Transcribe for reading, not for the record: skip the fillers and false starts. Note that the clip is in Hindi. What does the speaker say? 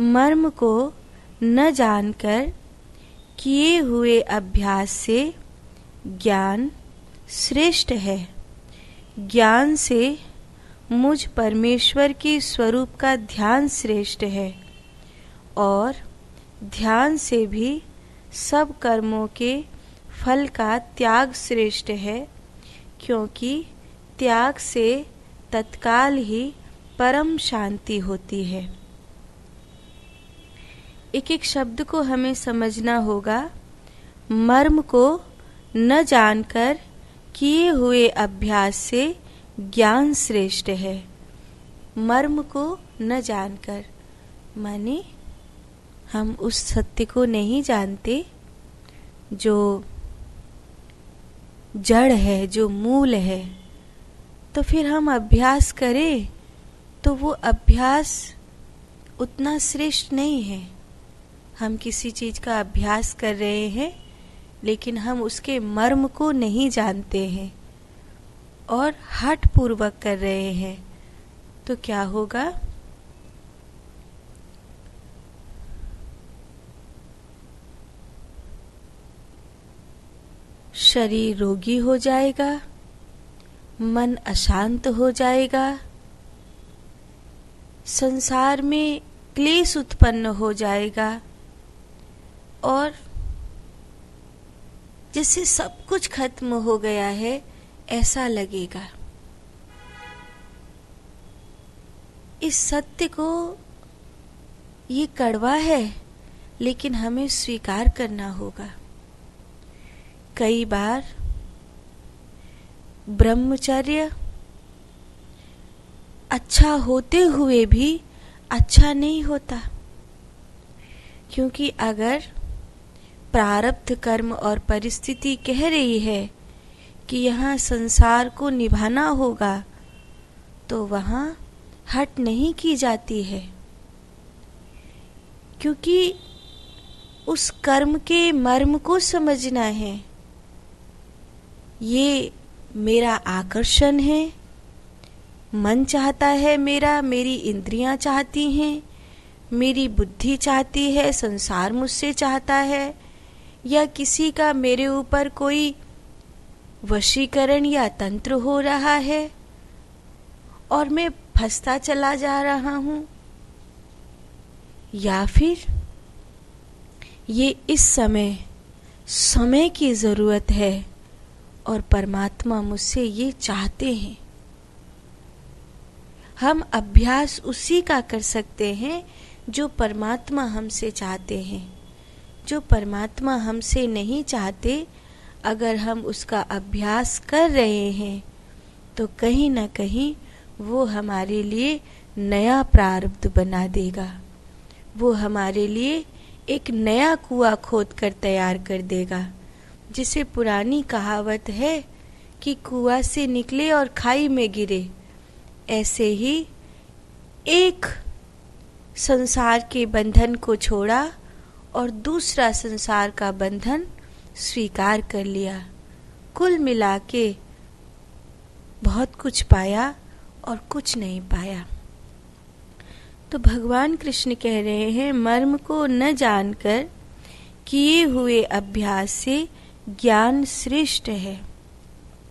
मर्म को न जानकर किए हुए अभ्यास से ज्ञान श्रेष्ठ है। ज्ञान से मुझ परमेश्वर के स्वरूप का ध्यान श्रेष्ठ है और ध्यान से भी सब कर्मों के फल का त्याग श्रेष्ठ है, क्योंकि त्याग से तत्काल ही परम शांति होती है। एक एक शब्द को हमें समझना होगा। मर्म को न जानकर किए हुए अभ्यास से ज्ञान श्रेष्ठ है। मर्म को न जानकर माने हम उस सत्य को नहीं जानते जो जड़ है, जो मूल है। तो फिर हम अभ्यास करें तो वो अभ्यास उतना श्रेष्ठ नहीं है। हम किसी चीज का अभ्यास कर रहे हैं लेकिन हम उसके मर्म को नहीं जानते हैं और हठ पूर्वक कर रहे हैं, तो क्या होगा? शरीर रोगी हो जाएगा, मन अशांत हो जाएगा, संसार में क्लेश उत्पन्न हो जाएगा और जैसे सब कुछ खत्म हो गया है ऐसा लगेगा। इस सत्य को, ये कड़वा है लेकिन हमें स्वीकार करना होगा। कई बार ब्रह्मचर्य अच्छा होते हुए भी अच्छा नहीं होता, क्योंकि अगर प्रारब्ध कर्म और परिस्थिति कह रही है कि यहाँ संसार को निभाना होगा तो वहाँ हट नहीं की जाती है, क्योंकि उस कर्म के मर्म को समझना है। ये मेरा आकर्षण है, मन चाहता है मेरा, मेरी इंद्रियां चाहती हैं, मेरी बुद्धि चाहती है, संसार मुझसे चाहता है, या किसी का मेरे ऊपर कोई वशीकरण या तंत्र हो रहा है और मैं फंसता चला जा रहा हूं, या फिर ये इस समय की जरूरत है और परमात्मा मुझसे ये चाहते हैं। हम अभ्यास उसी का कर सकते हैं जो परमात्मा हमसे चाहते हैं। जो परमात्मा हमसे नहीं चाहते, अगर हम उसका अभ्यास कर रहे हैं तो कहीं ना कहीं वो हमारे लिए नया प्रारब्ध बना देगा। वो हमारे लिए एक नया कुआं खोद कर तैयार कर देगा। जिसे पुरानी कहावत है कि कुआं से निकले और खाई में गिरे, ऐसे ही एक संसार के बंधन को छोड़ा और दूसरा संसार का बंधन स्वीकार कर लिया। कुल मिला के बहुत कुछ पाया और कुछ नहीं पाया। तो भगवान कृष्ण कह रहे हैं, मर्म को न जानकर किए हुए अभ्यास से ज्ञान श्रेष्ठ है।